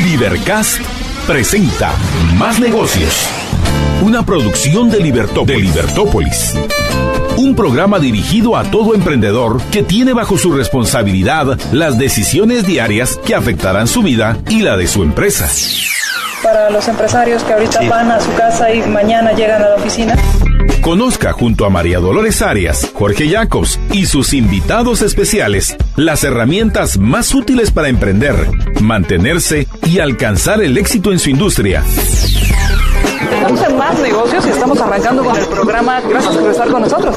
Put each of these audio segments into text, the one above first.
Libercast presenta Más Negocios, una producción de Libertópolis. Un programa dirigido a todo emprendedor que tiene bajo su responsabilidad las decisiones diarias que afectarán su vida y la de su empresa. Para los empresarios que ahorita van a su casa y mañana llegan a la oficina. Conozca junto a María Dolores Arias, Jorge Jacobs y sus invitados especiales las herramientas más útiles para emprender, mantenerse y alcanzar el éxito en su industria. Estamos en Más Negocios y estamos arrancando con el programa. Gracias por estar con nosotros.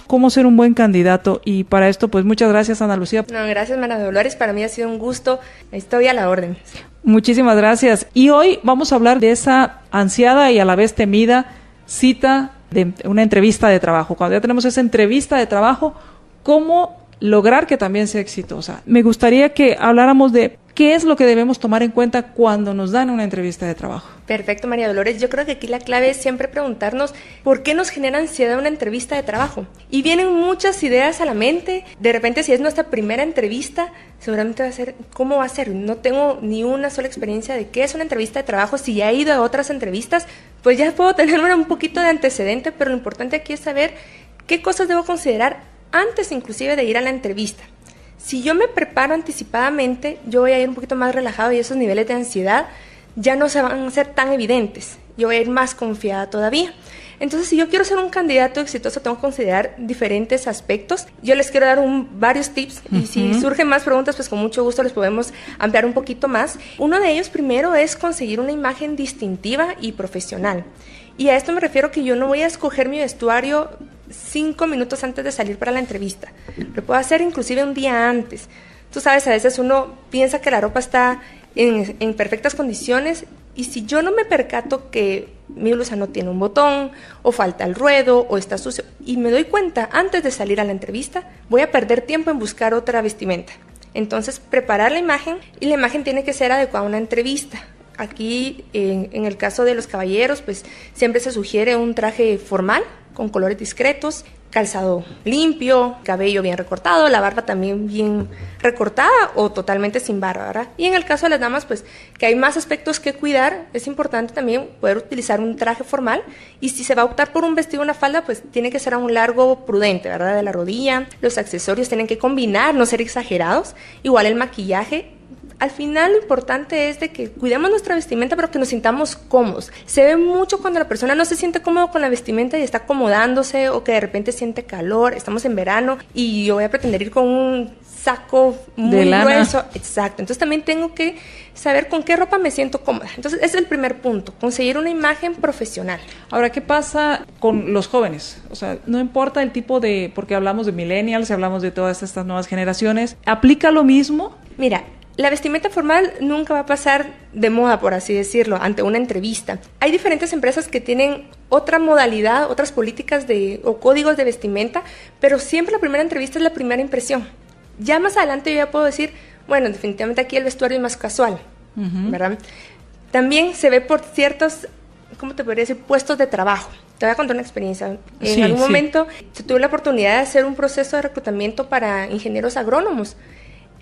¿Cómo ser un buen candidato? Y para esto, pues muchas gracias, Ana Lucía. No, gracias, María Dolores. Para mí ha sido un gusto. Estoy a la orden. Muchísimas gracias. Y hoy vamos a hablar de esa ansiada y a la vez temida cita de una entrevista de trabajo. Cuando ya tenemos esa entrevista de trabajo, ¿cómo lograr que también sea exitosa? Me gustaría que habláramos de qué es lo que debemos tomar en cuenta cuando nos dan una entrevista de trabajo. Perfecto, María Dolores. Yo creo que aquí la clave es siempre preguntarnos por qué nos genera ansiedad una entrevista de trabajo. Y vienen muchas ideas a la mente. De repente, si es nuestra primera entrevista, seguramente va a ser, ¿cómo va a ser? No tengo ni una sola experiencia de qué es una entrevista de trabajo. Si ya he ido a otras entrevistas, pues ya puedo tener un poquito de antecedente, pero lo importante aquí es saber qué cosas debo considerar antes inclusive de ir a la entrevista. Si yo me preparo anticipadamente, yo voy a ir un poquito más relajado y esos niveles de ansiedad ya no se van a ser tan evidentes. Yo voy a ir más confiada todavía. Entonces, si yo quiero ser un candidato exitoso, tengo que considerar diferentes aspectos. Yo les quiero dar varios tips y si surgen más preguntas, pues con mucho gusto les podemos ampliar un poquito más. Uno de ellos primero es conseguir una imagen distintiva y profesional. Y a esto me refiero que yo no voy a escoger mi vestuario 5 minutos antes de salir para la entrevista. Lo puedo hacer inclusive un día antes. Tú sabes, a veces uno piensa que la ropa está en perfectas condiciones y si yo no me percato que mi blusa no tiene un botón o falta el ruedo o está sucio y me doy cuenta antes de salir a la entrevista, voy a perder tiempo en buscar otra vestimenta. Entonces, preparar la imagen y la imagen tiene que ser adecuada a una entrevista. Aquí, en el caso de los caballeros, pues siempre se sugiere un traje formal, con colores discretos, calzado limpio, cabello bien recortado, la barba también bien recortada o totalmente sin barba, ¿verdad? Y en el caso de las damas, pues que hay más aspectos que cuidar, es importante también poder utilizar un traje formal y si se va a optar por un vestido o una falda, pues tiene que ser a un largo prudente, ¿verdad? De la rodilla, los accesorios tienen que combinar, no ser exagerados, igual el maquillaje. Al final lo importante es de que cuidemos nuestra vestimenta pero que nos sintamos cómodos. Se ve mucho cuando la persona no se siente cómodo con la vestimenta y está acomodándose o que de repente siente calor, estamos en verano y yo voy a pretender ir con un saco muy grueso. Exacto, entonces también tengo que saber con qué ropa me siento cómoda. Entonces ese es el primer punto, conseguir una imagen profesional. Ahora, ¿qué pasa con los jóvenes? O sea, no importa el tipo de, porque hablamos de millennials, hablamos de todas estas nuevas generaciones, ¿aplica lo mismo? Mira, la vestimenta formal nunca va a pasar de moda, por así decirlo, ante una entrevista. Hay diferentes empresas que tienen otra modalidad, otras políticas o códigos de vestimenta, pero siempre la primera entrevista es la primera impresión. Ya más adelante yo ya puedo decir, bueno, definitivamente aquí el vestuario es más casual, ¿verdad? También se ve por ciertos, ¿cómo te podría decir? Puestos de trabajo. Te voy a contar una experiencia. En algún momento tuve la oportunidad de hacer un proceso de reclutamiento para ingenieros agrónomos.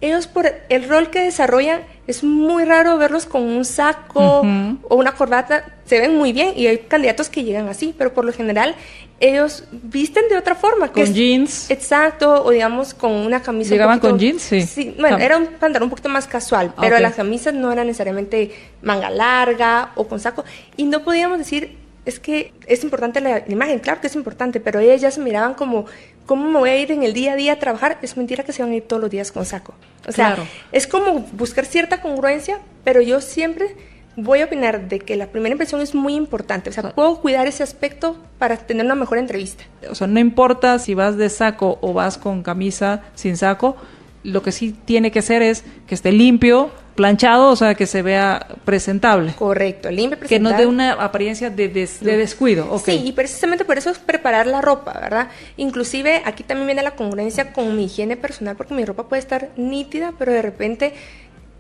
Ellos por el rol que desarrollan es muy raro verlos con un saco o una corbata, se ven muy bien y hay candidatos que llegan así, pero por lo general ellos visten de otra forma. Con jeans. Exacto, o digamos con una camisa. ¿Llegaban con jeans? Sí, bueno, era un pantalón un poquito más casual, pero las camisas no eran necesariamente manga larga o con saco y no podíamos decir, es que es importante la imagen, claro que es importante, pero ellas ya se miraban como, ¿cómo me voy a ir en el día a día a trabajar? Es mentira que se van a ir todos los días con saco. O sea, es como buscar cierta congruencia, pero yo siempre voy a opinar de que la primera impresión es muy importante. O sea, puedo cuidar ese aspecto para tener una mejor entrevista. O sea, no importa si vas de saco o vas con camisa sin saco, lo que sí tiene que ser es que esté limpio, planchado, o sea, que se vea presentable. Correcto, limpio, presentable. Que no dé una apariencia de descuido. Okay. Sí, y precisamente por eso es preparar la ropa, ¿verdad? Inclusive aquí también viene la congruencia con mi higiene personal, porque mi ropa puede estar nítida, pero de repente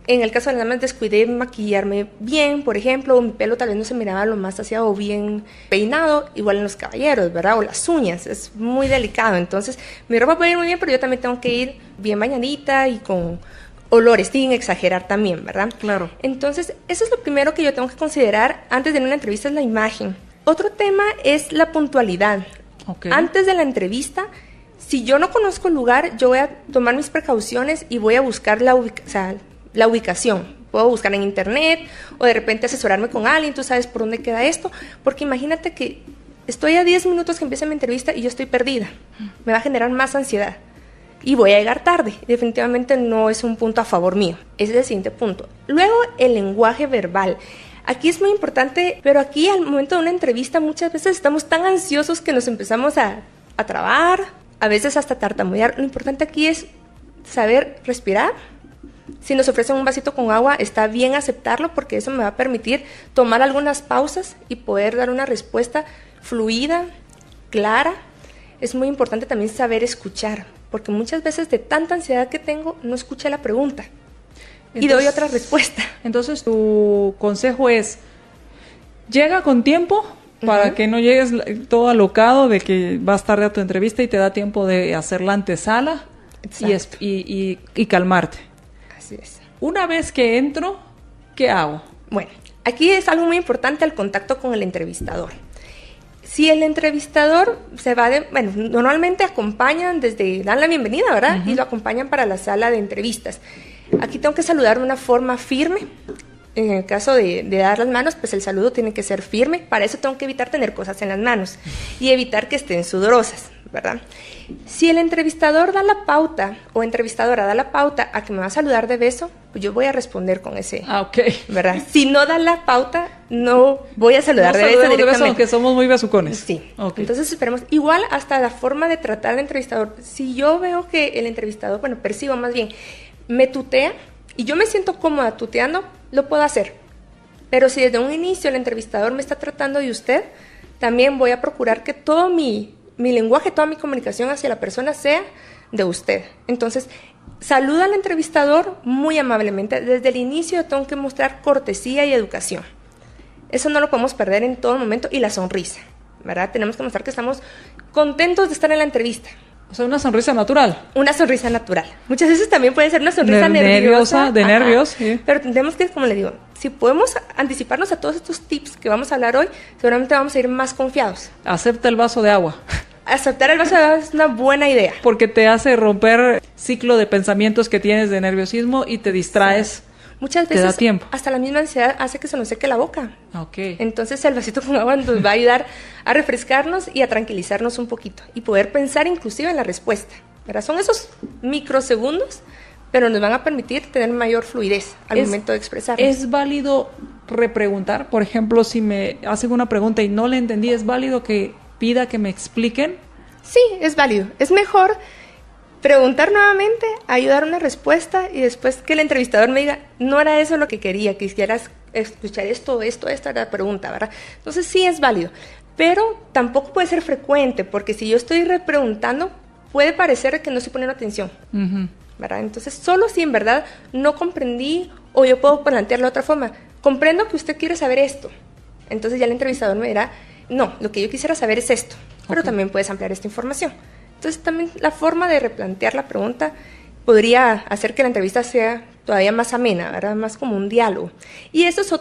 En el caso de las damas descuidé maquillarme bien, por ejemplo, o mi pelo tal vez no se miraba lo más aseado o bien peinado, igual en los caballeros, ¿verdad? O las uñas, es muy delicado. Entonces, mi ropa puede ir muy bien, pero yo también tengo que ir bien bañadita y con olores, sin exagerar también, ¿verdad? Claro. Entonces, eso es lo primero que yo tengo que considerar antes de una entrevista, es la imagen. Otro tema es la puntualidad. Okay. Antes de la entrevista, si yo no conozco el lugar, yo voy a tomar mis precauciones y voy a buscar la ubicación. Puedo buscar en internet o de repente asesorarme con alguien, tú sabes por dónde queda esto, porque imagínate que estoy a 10 minutos que empieza mi entrevista y yo estoy perdida. Me va a generar más ansiedad y voy a llegar tarde. Definitivamente no es un punto a favor mío. Ese es el siguiente punto. Luego, el lenguaje verbal. Aquí es muy importante, pero aquí al momento de una entrevista muchas veces estamos tan ansiosos que nos empezamos a trabar, a veces hasta tartamudear. Lo importante aquí es saber respirar. Si nos ofrecen un vasito con agua, está bien aceptarlo porque eso me va a permitir tomar algunas pausas y poder dar una respuesta fluida, clara. Es muy importante también saber escuchar, porque muchas veces de tanta ansiedad que tengo, no escuché la pregunta y doy otra respuesta. Entonces, tu consejo es, llega con tiempo para que no llegues todo alocado de que vas tarde a tu entrevista y te da tiempo de hacer la antesala y calmarte. Así es. Una vez que entro, ¿qué hago? Bueno, aquí es algo muy importante el contacto con el entrevistador. Si el entrevistador se va normalmente acompañan dan la bienvenida, ¿verdad? Y lo acompañan para la sala de entrevistas. Aquí tengo que saludar de una forma firme. En el caso de dar las manos, pues el saludo tiene que ser firme. Para eso tengo que evitar tener cosas en las manos y evitar que estén sudorosas, ¿verdad? Si el entrevistador da la pauta o entrevistadora da la pauta a que me va a saludar de beso, pues yo voy a responder con ese, ¿verdad? Si no da la pauta, no voy a saludar de beso directamente. Aunque somos muy besucones. Sí. Okay. Entonces esperemos. Igual hasta la forma de tratar al entrevistador. Si yo veo que el entrevistador, percibo más bien, me tutea y yo me siento cómoda tuteando, lo puedo hacer. Pero si desde un inicio el entrevistador me está tratando de usted, también voy a procurar que todo mi lenguaje, toda mi comunicación hacia la persona sea de usted. Entonces, saluda al entrevistador muy amablemente. Desde el inicio tengo que mostrar cortesía y educación. Eso no lo podemos perder en todo momento. Y la sonrisa, ¿verdad? Tenemos que mostrar que estamos contentos de estar en la entrevista. O sea, una sonrisa natural. Una sonrisa natural. Muchas veces también puede ser una sonrisa nerviosa. De nervios, sí. Pero tenemos que, como le digo, si podemos anticiparnos a todos estos tips que vamos a hablar hoy, seguramente vamos a ir más confiados. Acepta el vaso de agua. Aceptar el vaso de agua es una buena idea. Porque te hace romper ciclo de pensamientos que tienes de nerviosismo y te distraes. Sí. Muchas veces te da tiempo. Hasta la misma ansiedad hace que se nos seque la boca. Okay. Entonces el vasito con agua nos va a ayudar a refrescarnos y a tranquilizarnos un poquito y poder pensar inclusive en la respuesta, ¿verdad? Son esos microsegundos, pero nos van a permitir tener mayor fluidez al momento de expresarnos. ¿Es válido repreguntar? Por ejemplo, si me hacen una pregunta y no la entendí, ¿es válido que pida que me expliquen? Sí, es válido. Es mejor preguntar nuevamente, ayudar una respuesta y después que el entrevistador me diga, no era eso lo que quisieras escuchar esta era la pregunta, ¿verdad? Entonces sí es válido, pero tampoco puede ser frecuente, porque si yo estoy repreguntando, puede parecer que no estoy poniendo atención, ¿verdad? Entonces solo si en verdad no comprendí o yo puedo plantearlo de otra forma, comprendo que usted quiere saber esto, entonces ya el entrevistador me dirá, no, lo que yo quisiera saber es esto, pero también puedes ampliar esta información. Entonces también la forma de replantear la pregunta podría hacer que la entrevista sea todavía más amena, ¿verdad? Más como un diálogo. Y eso es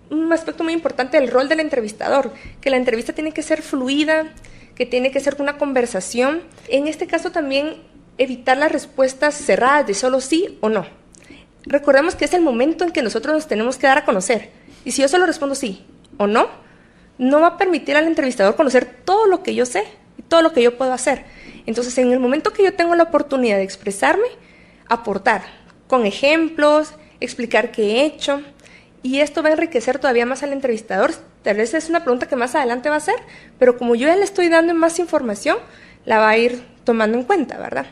un aspecto muy importante del rol del entrevistador, que la entrevista tiene que ser fluida, que tiene que ser una conversación. En este caso también evitar las respuestas cerradas de solo sí o no. Recordemos que es el momento en que nosotros nos tenemos que dar a conocer. Y si yo solo respondo sí o no, no va a permitir al entrevistador conocer todo lo que yo sé y todo lo que yo puedo hacer. Entonces, en el momento que yo tengo la oportunidad de expresarme, aportar con ejemplos, explicar qué he hecho, y esto va a enriquecer todavía más al entrevistador. Tal vez es una pregunta que más adelante va a hacer, pero como yo ya le estoy dando más información, la va a ir tomando en cuenta, ¿verdad?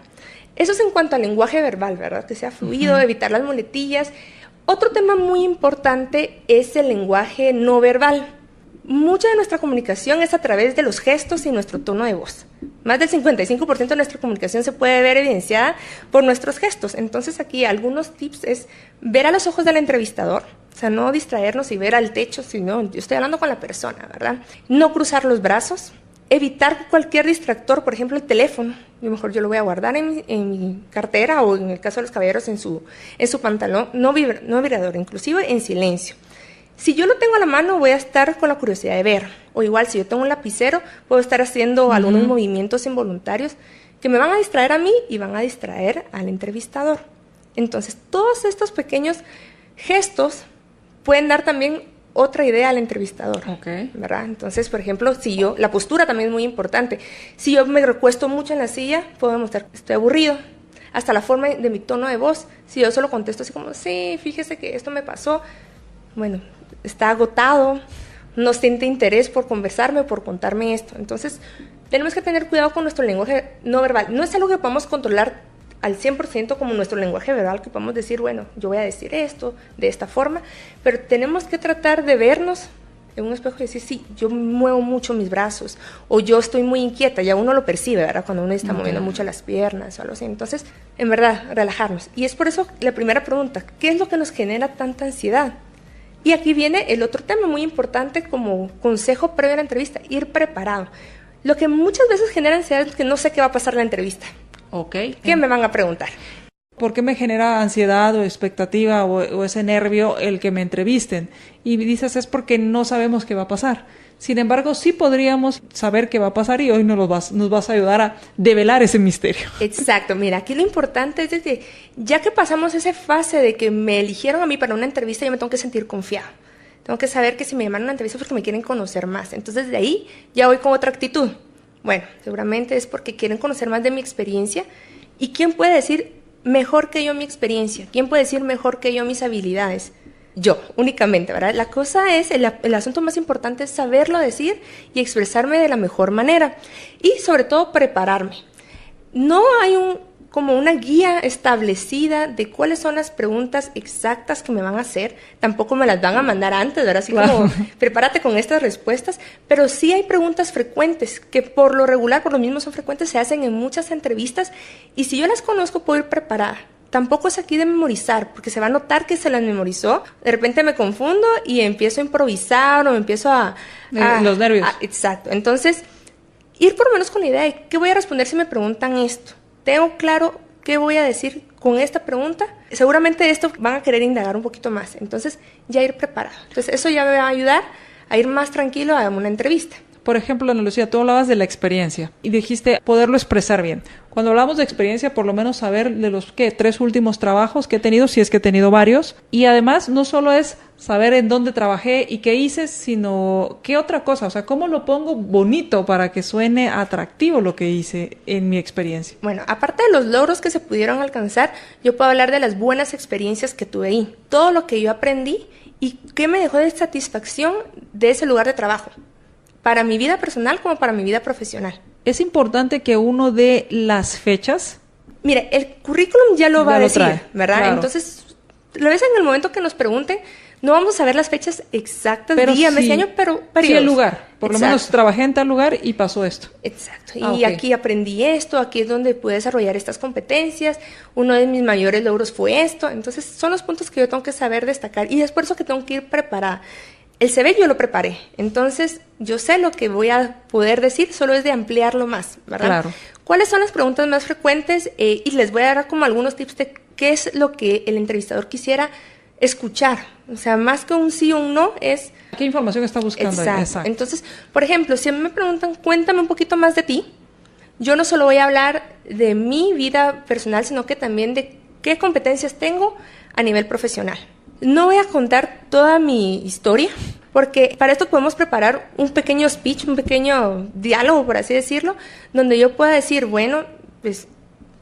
Eso es en cuanto al lenguaje verbal, ¿verdad? Que sea fluido, evitar las muletillas. Otro tema muy importante es el lenguaje no verbal. Mucha de nuestra comunicación es a través de los gestos y nuestro tono de voz. Más del 55% de nuestra comunicación se puede ver evidenciada por nuestros gestos. Entonces aquí algunos tips es ver a los ojos del entrevistador, o sea, no distraernos y ver al techo, sino yo estoy hablando con la persona, ¿verdad? No cruzar los brazos, evitar cualquier distractor, por ejemplo el teléfono. A lo mejor yo lo voy a guardar en mi cartera o en el caso de los caballeros en su pantalón, no vibrador, inclusive en silencio. Si yo lo tengo a la mano, voy a estar con la curiosidad de ver. O igual, si yo tengo un lapicero, puedo estar haciendo algunos movimientos involuntarios que me van a distraer a mí y van a distraer al entrevistador. Entonces, todos estos pequeños gestos pueden dar también otra idea al entrevistador, ¿verdad? Entonces, por ejemplo, la postura también es muy importante. Si yo me recuesto mucho en la silla, puedo demostrar que estoy aburrido. Hasta la forma de mi tono de voz. Si yo solo contesto así como, sí, fíjese que esto me pasó, bueno, está agotado, no siente interés por conversarme, por contarme esto. Entonces, tenemos que tener cuidado con nuestro lenguaje no verbal. No es algo que podamos controlar al 100% como nuestro lenguaje verbal, que podemos decir, bueno, yo voy a decir esto de esta forma, pero tenemos que tratar de vernos en un espejo y decir, sí, yo muevo mucho mis brazos, o yo estoy muy inquieta, ya uno lo percibe, ¿verdad? Cuando uno está moviendo mucho las piernas o algo así. Entonces, en verdad, relajarnos. Y es por eso la primera pregunta, ¿qué es lo que nos genera tanta ansiedad? Y aquí viene el otro tema muy importante como consejo previo a la entrevista, ir preparado. Lo que muchas veces genera ansiedad es que no sé qué va a pasar en la entrevista. ¿Qué me van a preguntar? ¿Por qué me genera ansiedad o expectativa o ese nervio el que me entrevisten? Y dices, es porque no sabemos qué va a pasar. Sin embargo, sí podríamos saber qué va a pasar y hoy nos vas a ayudar a develar ese misterio. Exacto. Mira, aquí lo importante es que ya que pasamos esa fase de que me eligieron a mí para una entrevista, yo me tengo que sentir confiado. Tengo que saber que si me llaman a una entrevista es porque me quieren conocer más. Entonces, de ahí ya voy con otra actitud. Bueno, seguramente es porque quieren conocer más de mi experiencia. ¿Y quién puede decir mejor que yo mi experiencia? ¿Quién puede decir mejor que yo mis habilidades? Yo, únicamente, ¿verdad? La cosa es, el asunto más importante es saberlo decir y expresarme de la mejor manera. Y sobre todo, prepararme. No hay como una guía establecida de cuáles son las preguntas exactas que me van a hacer. Tampoco me las van a mandar antes, ¿verdad? Así como, prepárate con estas respuestas. Pero sí hay preguntas frecuentes, que por lo regular, por lo mismo son frecuentes, se hacen en muchas entrevistas. Y si yo las conozco, puedo ir preparada. Tampoco es aquí de memorizar, porque se va a notar que se las memorizó. De repente me confundo y empiezo a improvisar o empiezo los nervios. Exacto. Entonces, ir por lo menos con la idea de qué voy a responder si me preguntan esto. Tengo claro qué voy a decir con esta pregunta. Seguramente esto van a querer indagar un poquito más. Entonces, ya ir preparado. Entonces, eso ya me va a ayudar a ir más tranquilo a una entrevista. Por ejemplo, Ana Lucía, tú hablabas de la experiencia y dijiste poderlo expresar bien. Cuando hablamos de experiencia, por lo menos saber de los 3 últimos trabajos que he tenido, si es que he tenido varios. Y además, no solo es saber en dónde trabajé y qué hice, sino qué otra cosa. O sea, cómo lo pongo bonito para que suene atractivo lo que hice en mi experiencia. Bueno, aparte de los logros que se pudieron alcanzar, yo puedo hablar de las buenas experiencias que tuve ahí. Todo lo que yo aprendí y qué me dejó de satisfacción de ese lugar de trabajo. Para mi vida personal como para mi vida profesional. Es importante que uno dé las fechas. Mire, el currículum ya lo va a decir, trae, ¿verdad? Claro. Entonces, a veces en el momento que nos pregunten, no vamos a saber las fechas exactas, día, mes y año, pero periodos. Sí, el lugar. Por lo menos trabajé en tal lugar y pasó esto. Exacto. Y aquí aprendí esto, aquí es donde pude desarrollar estas competencias. Uno de mis mayores logros fue esto. Entonces, son los puntos que yo tengo que saber destacar. Y es por eso que tengo que ir preparada. El CV yo lo preparé, entonces yo sé lo que voy a poder decir, solo es de ampliarlo más, ¿verdad? Claro. ¿Cuáles son las preguntas más frecuentes? Y les voy a dar como algunos tips de qué es lo que el entrevistador quisiera escuchar. O sea, más que un sí o un no es... ¿Qué información está buscando? Exacto. Entonces, por ejemplo, si a mí me preguntan, cuéntame un poquito más de ti, yo no solo voy a hablar de mi vida personal, sino que también de qué competencias tengo a nivel profesional. No voy a contar toda mi historia, porque para esto podemos preparar un pequeño speech, un pequeño diálogo, por así decirlo, donde yo pueda decir, bueno, pues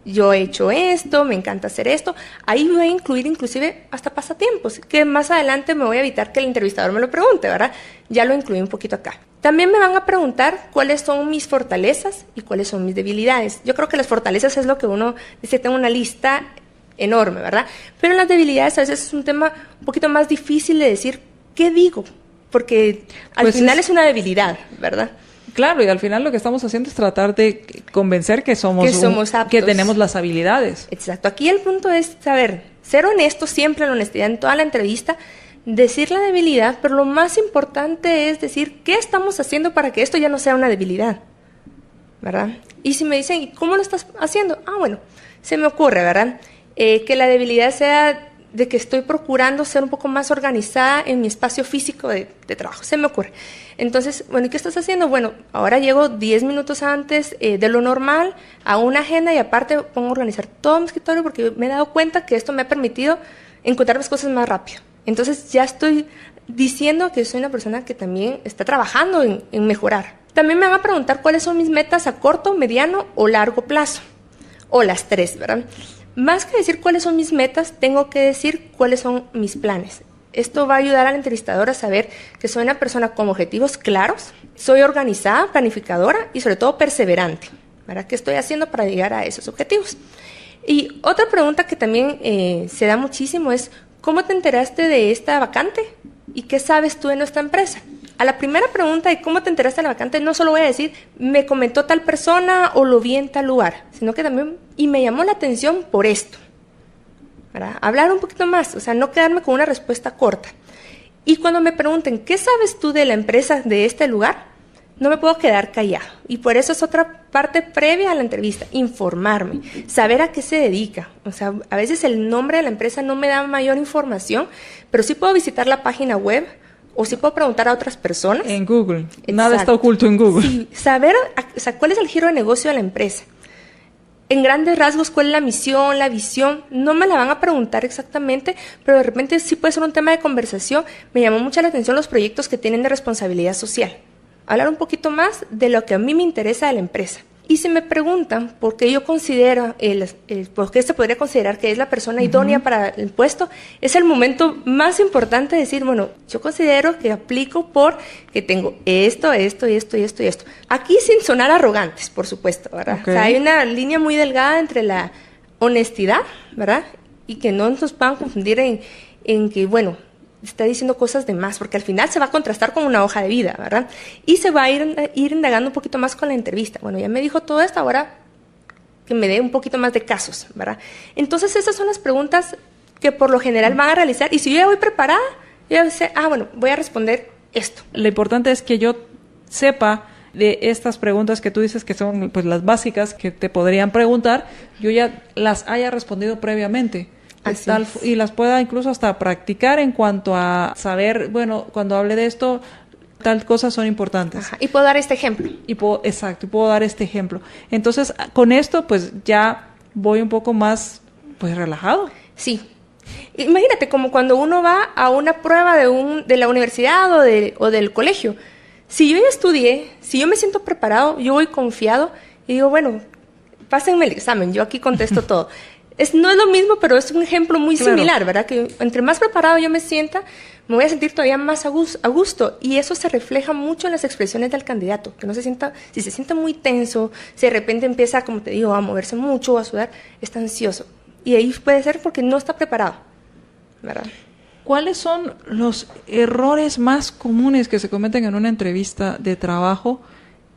yo he hecho esto, me encanta hacer esto. Ahí voy a incluir inclusive hasta pasatiempos, que más adelante me voy a evitar que el entrevistador me lo pregunte, ¿verdad? Ya lo incluí un poquito acá. También me van a preguntar cuáles son mis fortalezas y cuáles son mis debilidades. Yo creo que las fortalezas es lo que uno dice, tengo una lista enorme, ¿verdad? Pero las debilidades a veces es un tema un poquito más difícil de decir, ¿qué digo? porque al final es una debilidad, ¿verdad? Claro, y al final lo que estamos haciendo es tratar de convencer que somos aptos, que tenemos las habilidades. Exacto. Aquí el punto es saber, ser honesto siempre, la honestidad en toda la entrevista, decir la debilidad, pero lo más importante es decir qué estamos haciendo para que esto ya no sea una debilidad, ¿verdad? Y si me dicen, ¿y cómo lo estás haciendo? Bueno, se me ocurre, ¿verdad? Que la debilidad sea de que estoy procurando ser un poco más organizada en mi espacio físico de trabajo, se me ocurre. Entonces, bueno, ¿y qué estás haciendo? Bueno, ahora llego 10 minutos antes de lo normal a una agenda y aparte pongo a organizar todo mi escritorio porque me he dado cuenta que esto me ha permitido encontrar las cosas más rápido. Entonces ya estoy diciendo que soy una persona que también está trabajando en mejorar. También me van a preguntar cuáles son mis metas a corto, mediano o largo plazo, o las tres, ¿verdad? Más que decir cuáles son mis metas, tengo que decir cuáles son mis planes. Esto va a ayudar al entrevistador a saber que soy una persona con objetivos claros, soy organizada, planificadora y sobre todo perseverante, ¿verdad? ¿Qué estoy haciendo para llegar a esos objetivos? Y otra pregunta que también se da muchísimo es, ¿cómo te enteraste de esta vacante? ¿Y qué sabes tú de nuestra empresa? A la primera pregunta de cómo te enteraste de la vacante, no solo voy a decir, me comentó tal persona o lo vi en tal lugar, sino que también, y me llamó la atención por esto, ¿verdad? Hablar un poquito más, o sea, no quedarme con una respuesta corta. Y cuando me pregunten, ¿qué sabes tú de la empresa de este lugar? No me puedo quedar callado. Y por eso es otra parte previa a la entrevista, informarme, saber a qué se dedica. O sea, a veces el nombre de la empresa no me da mayor información, pero sí puedo visitar la página web, o sí puedo preguntar a otras personas. En Google. Exacto. Nada está oculto en Google. Sí, saber cuál es el giro de negocio de la empresa. En grandes rasgos, cuál es la misión, la visión. No me la van a preguntar exactamente, pero de repente sí puede ser un tema de conversación. Me llamó mucho la atención los proyectos que tienen de responsabilidad social. Hablar un poquito más de lo que a mí me interesa de la empresa. Y si me preguntan por qué yo considero, por qué se podría considerar que es la persona idónea para el puesto, es el momento más importante de decir, bueno, yo considero que aplico porque tengo esto. Aquí sin sonar arrogantes, por supuesto, ¿verdad? Okay. O sea, hay una línea muy delgada entre la honestidad, ¿verdad? Y que no nos puedan confundir en que, bueno, está diciendo cosas de más, porque al final se va a contrastar con una hoja de vida, ¿verdad? Y se va a ir indagando un poquito más con la entrevista. Bueno, ya me dijo todo esto, ahora que me dé un poquito más de casos, ¿verdad? Entonces esas son las preguntas que por lo general van a realizar, y si yo ya voy preparada, yo ya sé, bueno, voy a responder esto. Lo importante es que yo sepa de estas preguntas que tú dices que son pues las básicas que te podrían preguntar, yo ya las haya respondido previamente. Y las pueda incluso hasta practicar en cuanto a saber, bueno, cuando hable de esto, tal cosas son importantes. Ajá. Y puedo dar este ejemplo. Puedo dar este ejemplo. Entonces, con esto, pues ya voy un poco más, pues relajado. Sí. Imagínate, como cuando uno va a una prueba de la universidad o del colegio. Si yo ya estudié, si yo me siento preparado, yo voy confiado y digo, bueno, pásenme el examen, yo aquí contesto todo. No es lo mismo, pero es un ejemplo muy similar, ¿verdad? Que entre más preparado yo me sienta, me voy a sentir todavía más a gusto. Y eso se refleja mucho en las expresiones del candidato, que no se sienta, si se siente muy tenso, si de repente empieza, como te digo, a moverse mucho, a sudar, está ansioso. Y ahí puede ser porque no está preparado, ¿verdad? ¿Cuáles son los errores más comunes que se cometen en una entrevista de trabajo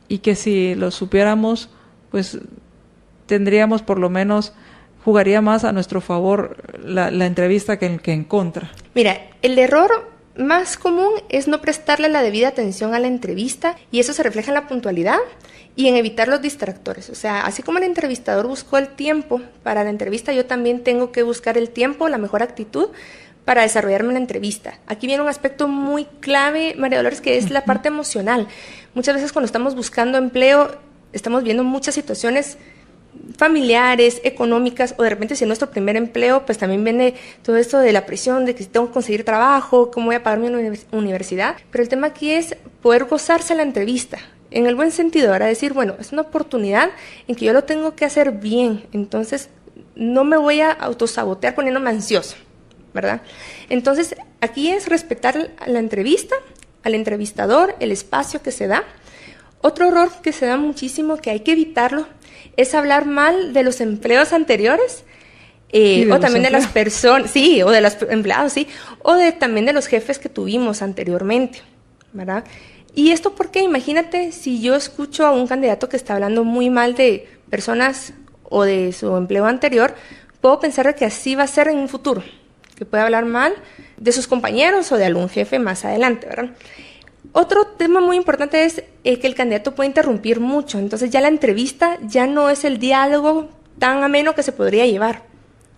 y que si los supiéramos, pues tendríamos por lo menos, jugaría más a nuestro favor la entrevista que en contra? Mira, el error más común es no prestarle la debida atención a la entrevista, y eso se refleja en la puntualidad y en evitar los distractores. O sea, así como el entrevistador buscó el tiempo para la entrevista, yo también tengo que buscar el tiempo, la mejor actitud para desarrollarme en la entrevista. Aquí viene un aspecto muy clave, María Dolores, que es la parte emocional. Muchas veces cuando estamos buscando empleo, estamos viendo muchas situaciones familiares, económicas, o de repente si es nuestro primer empleo, pues también viene todo esto de la presión de que si tengo que conseguir trabajo, cómo voy a pagar mi universidad. Pero el tema aquí es poder gozarse la entrevista, en el buen sentido, ahora decir, bueno, es una oportunidad en que yo lo tengo que hacer bien, entonces no me voy a autosabotear poniéndome ansioso, ¿verdad? Entonces, aquí es respetar la entrevista, al entrevistador, el espacio que se da. Otro error que se da muchísimo, que hay que evitarlo, es hablar mal de los empleos anteriores, o también de las personas, sí, o de los empleados, sí, o también de los jefes que tuvimos anteriormente, ¿verdad? Y esto porque imagínate si yo escucho a un candidato que está hablando muy mal de personas o de su empleo anterior, puedo pensar de que así va a ser en un futuro, que puede hablar mal de sus compañeros o de algún jefe más adelante, ¿verdad? Otro tema muy importante es que el candidato puede interrumpir mucho, entonces ya la entrevista ya no es el diálogo tan ameno que se podría llevar,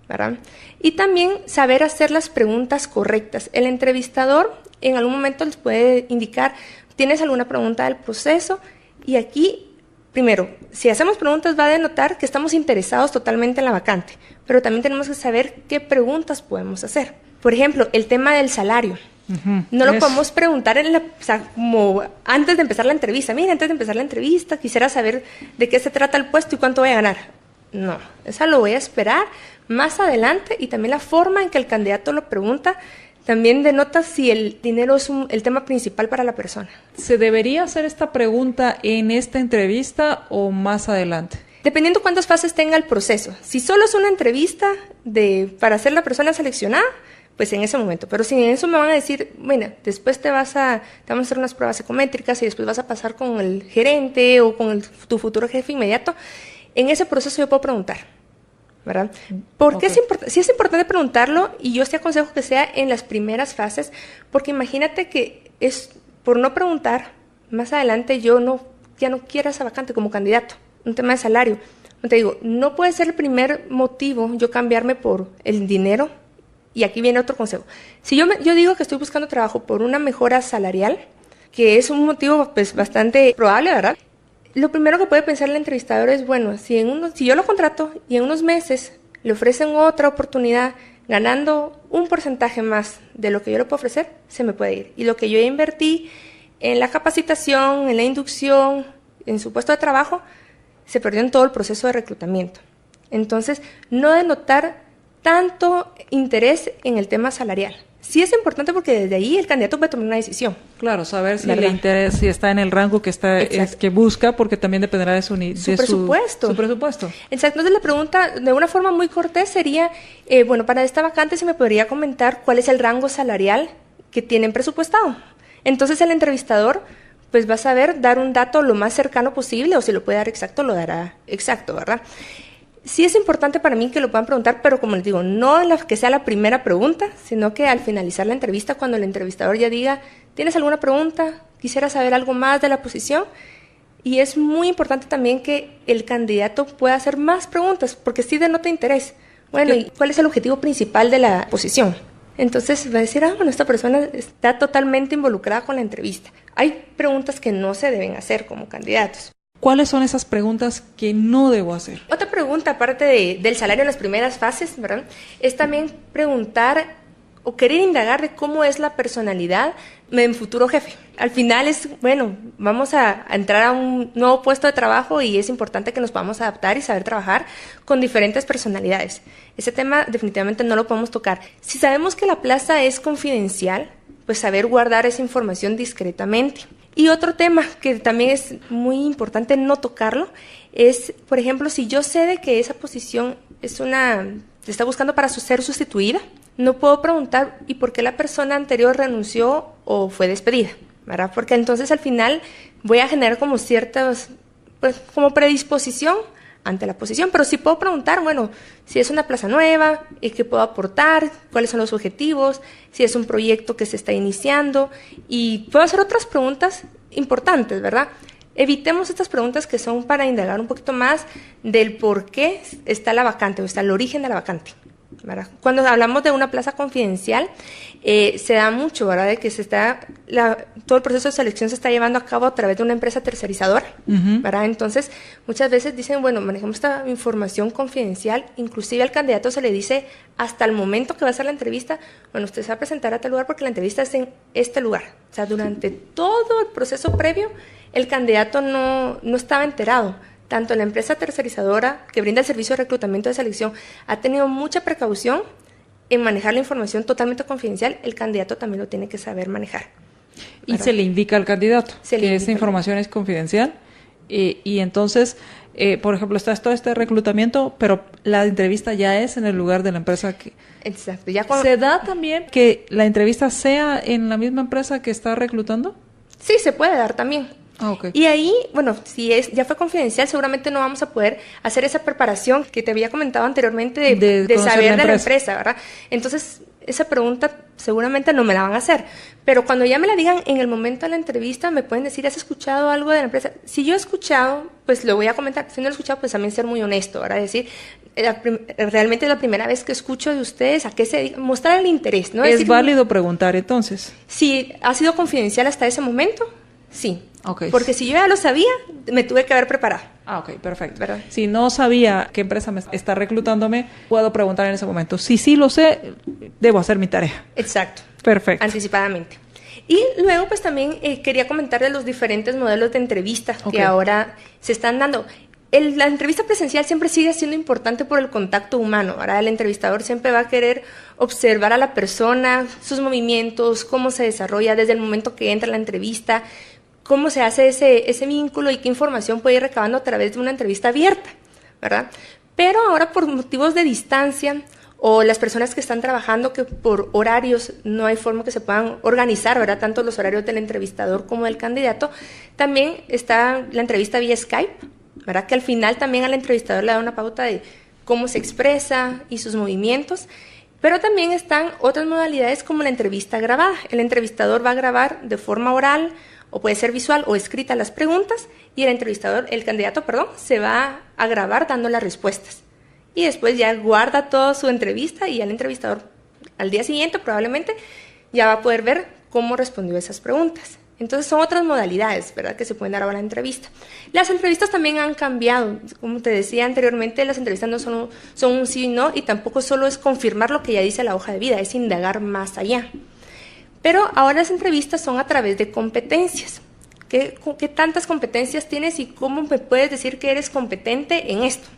¿verdad? Y también saber hacer las preguntas correctas. El entrevistador en algún momento les puede indicar, ¿tienes alguna pregunta del proceso? Y aquí, primero, si hacemos preguntas va a denotar que estamos interesados totalmente en la vacante, pero también tenemos que saber qué preguntas podemos hacer. Por ejemplo, el tema del salario. No lo podemos preguntar como antes de empezar la entrevista. Mira, antes de empezar la entrevista quisiera saber de qué se trata el puesto y cuánto voy a ganar. No, eso lo voy a esperar más adelante, y también la forma en que el candidato lo pregunta también denota si el dinero es el tema principal para la persona. ¿Se debería hacer esta pregunta en esta entrevista o más adelante? Dependiendo cuántas fases tenga el proceso. Si solo es una entrevista para ser la persona seleccionada, pues en ese momento. Pero si en eso me van a decir, bueno, después te vamos a hacer unas pruebas psicométricas y después vas a pasar con el gerente o con tu futuro jefe inmediato, en ese proceso yo puedo preguntar, ¿verdad? Porque sí es importante preguntarlo, y yo te aconsejo que sea en las primeras fases, porque imagínate que es por no preguntar, más adelante ya no quiera esa vacante como candidato, un tema de salario. Te digo, no puede ser el primer motivo yo cambiarme por el dinero. Y aquí viene otro consejo. Si yo digo que estoy buscando trabajo por una mejora salarial, que es un motivo pues bastante probable, ¿verdad? Lo primero que puede pensar el entrevistador es, bueno, si yo lo contrato y en unos meses le ofrecen otra oportunidad ganando un porcentaje más de lo que yo le puedo ofrecer, se me puede ir. Y lo que yo invertí en la capacitación, en la inducción, en su puesto de trabajo, se perdió en todo el proceso de reclutamiento. Entonces, no denotar tanto interés en el tema salarial. Sí es importante porque desde ahí el candidato puede tomar una decisión. Claro, saber si le interesa, si está en el rango que que busca, porque también dependerá de su presupuesto. Su presupuesto. Exacto. Entonces la pregunta, de una forma muy cortés, sería, bueno, para esta vacante, ¿se me podría comentar cuál es el rango salarial que tienen presupuestado? Entonces el entrevistador pues va a saber dar un dato lo más cercano posible, o si lo puede dar exacto, lo dará exacto, ¿verdad? Sí es importante para mí que lo puedan preguntar, pero como les digo, no que sea la primera pregunta, sino que al finalizar la entrevista, cuando el entrevistador ya diga, ¿tienes alguna pregunta? ¿Quisiera saber algo más de la posición? Y es muy importante también que el candidato pueda hacer más preguntas, porque sí denota interés. Bueno, ¿y cuál es el objetivo principal de la posición? Entonces va a decir, bueno, esta persona está totalmente involucrada con la entrevista. Hay preguntas que no se deben hacer como candidatos. ¿Cuáles son esas preguntas que no debo hacer? Otra pregunta, aparte del salario en las primeras fases, ¿verdad?, es también preguntar o querer indagar de cómo es la personalidad de mi futuro jefe. Al final es, bueno, vamos a entrar a un nuevo puesto de trabajo y es importante que nos podamos adaptar y saber trabajar con diferentes personalidades. Ese tema definitivamente no lo podemos tocar. Si sabemos que la plaza es confidencial, pues saber guardar esa información discretamente. Y otro tema que también es muy importante no tocarlo es, por ejemplo, si yo sé de que esa posición se está buscando para ser sustituida, no puedo preguntar ¿y por qué la persona anterior renunció o fue despedida?, ¿verdad? Porque entonces al final voy a generar como ciertas, pues como predisposición ante la posición, pero sí puedo preguntar, bueno, si es una plaza nueva, ¿qué puedo aportar? ¿Cuáles son los objetivos? Si es un proyecto que se está iniciando, y puedo hacer otras preguntas importantes, ¿verdad? Evitemos estas preguntas que son para indagar un poquito más del por qué está la vacante o está el origen de la vacante, ¿verdad? Cuando hablamos de una plaza confidencial, se da mucho, ¿verdad?, de que todo el proceso de selección se está llevando a cabo a través de una empresa tercerizadora, ¿verdad? Entonces, muchas veces dicen, bueno, manejamos esta información confidencial, inclusive al candidato se le dice hasta el momento que va a hacer la entrevista, bueno, usted se va a presentar a tal lugar porque la entrevista es en este lugar. O sea, durante todo el proceso previo, el candidato no estaba enterado. Tanto la empresa tercerizadora que brinda el servicio de reclutamiento de selección ha tenido mucha precaución en manejar la información totalmente confidencial, el candidato también lo tiene que saber manejar. Y se le indica al candidato que esa información es confidencial, y entonces, por ejemplo, está todo este reclutamiento, pero la entrevista ya es en el lugar de la empresa. Exacto. ¿Se da también que la entrevista sea en la misma empresa que está reclutando? Sí, se puede dar también. Okay. Y ahí, bueno, si ya fue confidencial, seguramente no vamos a poder hacer esa preparación que te había comentado anteriormente de saber de la empresa, ¿verdad? Entonces, esa pregunta seguramente no me la van a hacer. Pero cuando ya me la digan en el momento de la entrevista, me pueden decir, ¿has escuchado algo de la empresa? Si yo he escuchado, pues lo voy a comentar. Si no lo he escuchado, pues también ser muy honesto, ¿verdad? Decir, realmente es la primera vez que escucho de ustedes, ¿a qué se dedican? Mostrar el interés, ¿no? ¿Es decir, válido preguntar entonces? Si ha sido confidencial hasta ese momento, sí. Okay. Porque si yo ya lo sabía, me tuve que haber preparado. Ok, perfecto. ¿Verdad? Si no sabía qué empresa me está reclutándome, puedo preguntar en ese momento. Si sí lo sé, debo hacer mi tarea. Exacto. Perfecto. Anticipadamente. Y luego, pues también quería comentar de los diferentes modelos de entrevista que ahora se están dando. La entrevista presencial siempre sigue siendo importante por el contacto humano. Ahora el entrevistador siempre va a querer observar a la persona, sus movimientos, cómo se desarrolla desde el momento que entra la entrevista, cómo se hace ese vínculo y qué información puede ir recabando a través de una entrevista abierta, ¿verdad? Pero ahora por motivos de distancia o las personas que están trabajando que por horarios no hay forma que se puedan organizar, ¿verdad? Tanto los horarios del entrevistador como del candidato, también está la entrevista vía Skype, ¿verdad? Que al final también al entrevistador le da una pauta de cómo se expresa y sus movimientos. Pero también están otras modalidades como la entrevista grabada. El entrevistador va a grabar de forma oral o puede ser visual o escrita las preguntas y el candidato, se va a grabar dando las respuestas. Y después ya guarda toda su entrevista y el entrevistador al día siguiente probablemente ya va a poder ver cómo respondió esas preguntas. Entonces son otras modalidades, ¿verdad?, que se pueden dar ahora en la entrevista. Las entrevistas también han cambiado. Como te decía anteriormente, las entrevistas no son un sí y no, y tampoco solo es confirmar lo que ya dice la hoja de vida, es indagar más allá. Pero ahora las entrevistas son a través de competencias. ¿Qué tantas competencias tienes y cómo me puedes decir que eres competente en esto?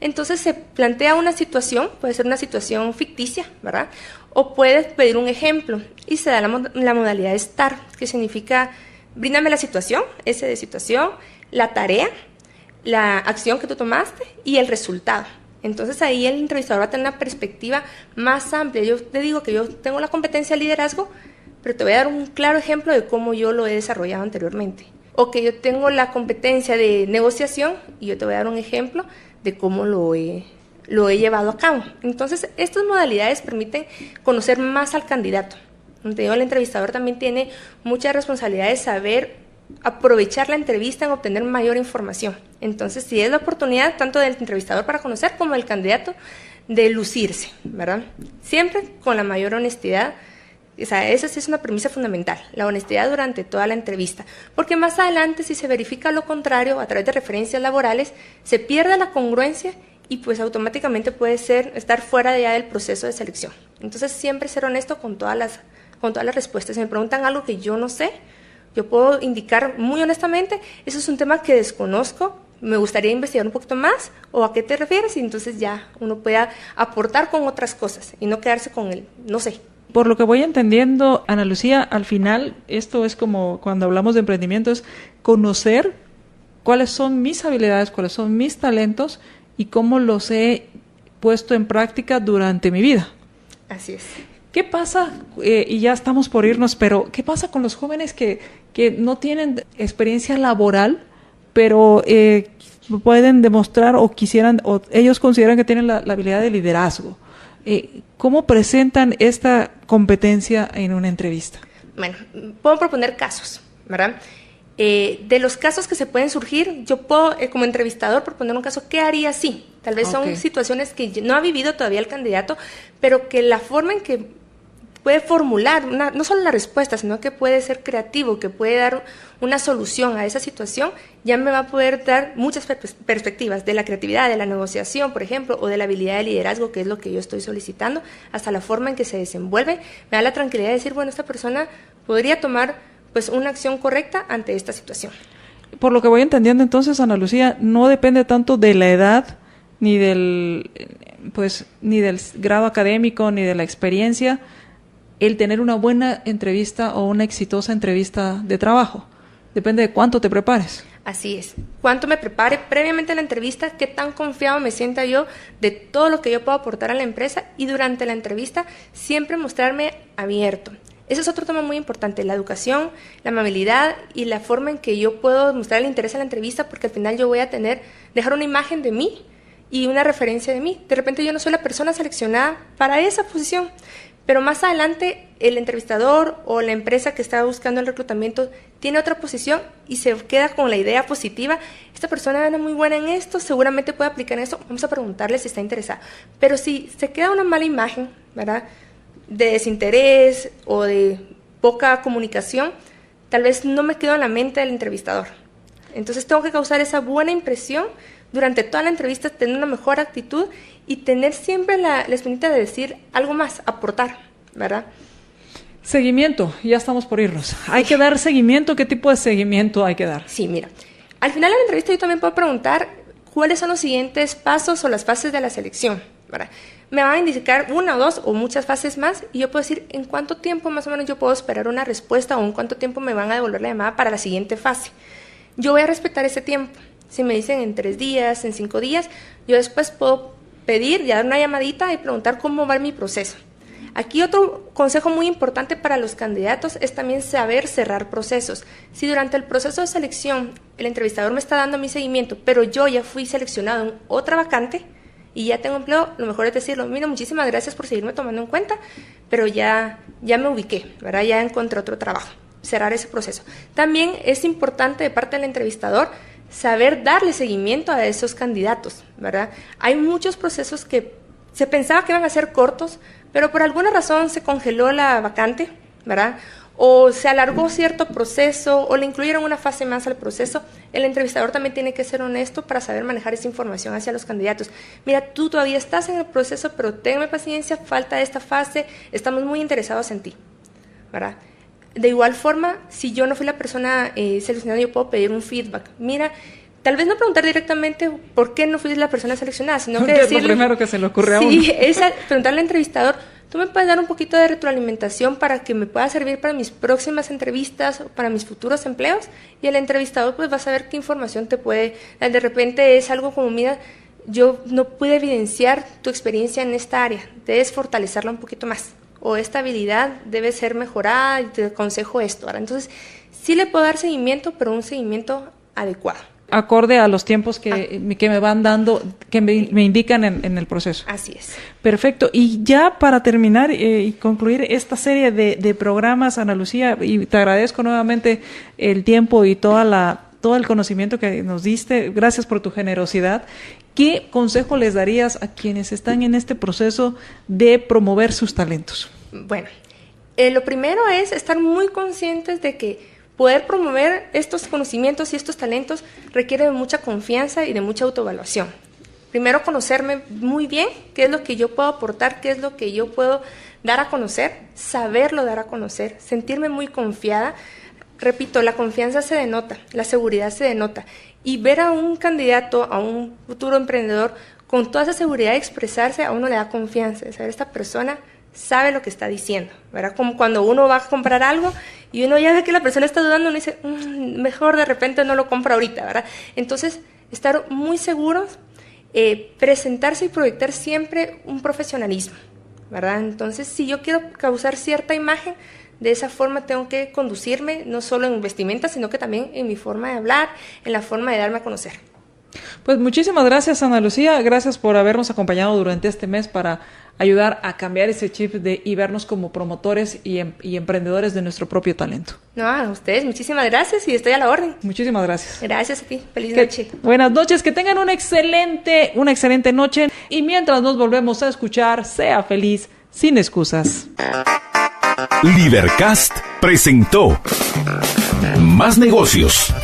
Entonces se plantea una situación, puede ser una situación ficticia, ¿verdad? O puedes pedir un ejemplo y se da la modalidad STAR, que significa bríndame la situación, S de situación, la tarea, la acción que tú tomaste y el resultado. Entonces ahí el entrevistador va a tener una perspectiva más amplia. Yo te digo que yo tengo la competencia de liderazgo, pero te voy a dar un claro ejemplo de cómo yo lo he desarrollado anteriormente. O que yo tengo la competencia de negociación y yo te voy a dar un ejemplo de cómo lo he llevado a cabo. Entonces, estas modalidades permiten conocer más al candidato. Te digo, el entrevistador también tiene mucha responsabilidad de saber aprovechar la entrevista en obtener mayor información. Entonces, si es la oportunidad tanto del entrevistador para conocer como del candidato de lucirse, ¿verdad? Siempre con la mayor honestidad. O sea, esa sí es una premisa fundamental, la honestidad durante toda la entrevista, porque más adelante si se verifica lo contrario a través de referencias laborales, se pierde la congruencia y pues automáticamente puede estar fuera ya del proceso de selección. Entonces siempre ser honesto con todas las respuestas. Si me preguntan algo que yo no sé, yo puedo indicar muy honestamente, eso es un tema que desconozco, me gustaría investigar un poquito más, o a qué te refieres, y entonces ya uno puede aportar con otras cosas y no quedarse con el no sé. Por lo que voy entendiendo, Ana Lucía, al final esto es como cuando hablamos de emprendimiento, es conocer cuáles son mis habilidades, cuáles son mis talentos y cómo los he puesto en práctica durante mi vida. Así es. ¿Qué pasa, y ya estamos por irnos, pero qué pasa con los jóvenes que no tienen experiencia laboral, pero pueden demostrar o ellos consideran que tienen la habilidad de liderazgo? ¿Cómo presentan esta competencia en una entrevista? Bueno, puedo proponer casos, ¿verdad? De los casos que se pueden surgir, yo puedo, como entrevistador, proponer un caso, ¿qué haría si? Tal vez son situaciones que no ha vivido todavía el candidato, pero que la forma en que puede formular, no solo la respuesta, sino que puede ser creativo, que puede dar una solución a esa situación, ya me va a poder dar muchas perspectivas de la creatividad, de la negociación, por ejemplo, o de la habilidad de liderazgo, que es lo que yo estoy solicitando, hasta la forma en que se desenvuelve. Me da la tranquilidad de decir, bueno, esta persona podría tomar pues una acción correcta ante esta situación. Por lo que voy entendiendo entonces, Ana Lucía, no depende tanto de la edad, ni del grado académico, ni de la experiencia, el tener una buena entrevista o una exitosa entrevista de trabajo. Depende de cuánto te prepares. Así es. Cuánto me prepare previamente a la entrevista, qué tan confiado me sienta yo de todo lo que yo puedo aportar a la empresa, y durante la entrevista siempre mostrarme abierto. Ese es otro tema muy importante, la educación, la amabilidad y la forma en que yo puedo mostrar el interés en la entrevista, porque al final yo voy a dejar una imagen de mí y una referencia de mí. De repente yo no soy la persona seleccionada para esa posición, pero más adelante el entrevistador o la empresa que está buscando el reclutamiento tiene otra posición y se queda con la idea positiva. Esta persona era muy buena en esto, seguramente puede aplicar en esto, vamos a preguntarle si está interesada. Pero si se queda una mala imagen, ¿verdad?, de desinterés o de poca comunicación, tal vez no me quedo en la mente del entrevistador. Entonces tengo que causar esa buena impresión durante toda la entrevista, tener una mejor actitud y tener siempre la espinita de decir algo más, aportar, ¿verdad? Seguimiento, ya estamos por irnos. ¿Hay que dar seguimiento? ¿Qué tipo de seguimiento hay que dar? Sí, mira, al final de la entrevista yo también puedo preguntar cuáles son los siguientes pasos o las fases de la selección, ¿verdad? Me van a indicar una o dos o muchas fases más y yo puedo decir en cuánto tiempo más o menos yo puedo esperar una respuesta o en cuánto tiempo me van a devolver la llamada para la siguiente fase. Yo voy a respetar ese tiempo. Si me dicen en 3 días, en 5 días, yo después puedo pedir y dar una llamadita y preguntar cómo va mi proceso. Aquí otro consejo muy importante para los candidatos es también saber cerrar procesos. Si durante el proceso de selección el entrevistador me está dando mi seguimiento, pero yo ya fui seleccionado en otra vacante y ya tengo empleo, lo mejor es decirlo, mira, muchísimas gracias por seguirme tomando en cuenta, pero ya me ubiqué, ¿verdad? Ya encontré otro trabajo. Cerrar ese proceso. También es importante de parte del entrevistador saber darle seguimiento a esos candidatos, ¿verdad? Hay muchos procesos que se pensaba que iban a ser cortos, pero por alguna razón se congeló la vacante, ¿verdad? O se alargó cierto proceso, o le incluyeron una fase más al proceso. El entrevistador también tiene que ser honesto para saber manejar esa información hacia los candidatos. Mira, tú todavía estás en el proceso, pero ténme paciencia, falta esta fase, estamos muy interesados en ti, ¿verdad? De igual forma, si yo no fui la persona seleccionada, yo puedo pedir un feedback. Mira, tal vez no preguntar directamente por qué no fui la persona seleccionada, sino que decirle... Es lo primero que se le ocurre a uno. Sí, es preguntarle al entrevistador, ¿tú me puedes dar un poquito de retroalimentación para que me pueda servir para mis próximas entrevistas o para mis futuros empleos? Y el entrevistador pues va a saber qué información te puede... De repente es algo como, mira, yo no pude evidenciar tu experiencia en esta área, debes fortalecerla un poquito más. O esta habilidad debe ser mejorada y te aconsejo esto. ¿Verdad? Entonces, sí le puedo dar seguimiento, pero un seguimiento adecuado. Acorde a los tiempos que me van dando, que me indican en el proceso. Así es. Perfecto. Y ya para terminar y concluir esta serie de programas, Ana Lucía, y te agradezco nuevamente el tiempo y todo el conocimiento que nos diste. Gracias por tu generosidad. ¿Qué consejo les darías a quienes están en este proceso de promover sus talentos? Bueno, lo primero es estar muy conscientes de que poder promover estos conocimientos y estos talentos requiere de mucha confianza y de mucha autoevaluación. Primero, conocerme muy bien, qué es lo que yo puedo aportar, qué es lo que yo puedo dar a conocer, saberlo dar a conocer, sentirme muy confiada. Repito, la confianza se denota, la seguridad se denota. Y ver a un candidato, a un futuro emprendedor, con toda esa seguridad de expresarse, a uno le da confianza, de saber esta persona sabe lo que está diciendo, ¿verdad? Como cuando uno va a comprar algo y uno ya ve que la persona está dudando, uno dice, mejor de repente no lo compra ahorita, ¿verdad? Entonces, estar muy seguros, presentarse y proyectar siempre un profesionalismo, ¿verdad? Entonces, si yo quiero causar cierta imagen, de esa forma tengo que conducirme, no solo en vestimenta, sino que también en mi forma de hablar, en la forma de darme a conocer. Pues muchísimas gracias, Ana Lucía. Gracias por habernos acompañado durante este mes para ayudar a cambiar ese chip y vernos como promotores y emprendedores de nuestro propio talento. No, a ustedes, muchísimas gracias y estoy a la orden. Muchísimas gracias. Gracias a ti. Feliz noche. Buenas noches, que tengan una excelente noche y mientras nos volvemos a escuchar, sea feliz, sin excusas. Libercast presentó Más Negocios.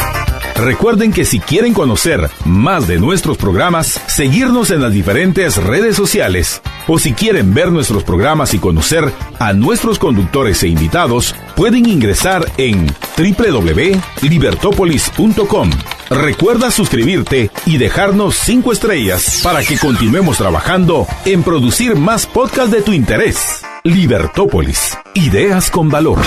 Recuerden que si quieren conocer más de nuestros programas, seguirnos en las diferentes redes sociales, o si quieren ver nuestros programas y conocer a nuestros conductores e invitados, pueden ingresar en www.libertopolis.com. Recuerda suscribirte y dejarnos 5 estrellas para que continuemos trabajando en producir más podcasts de tu interés. Libertópolis, ideas con valor.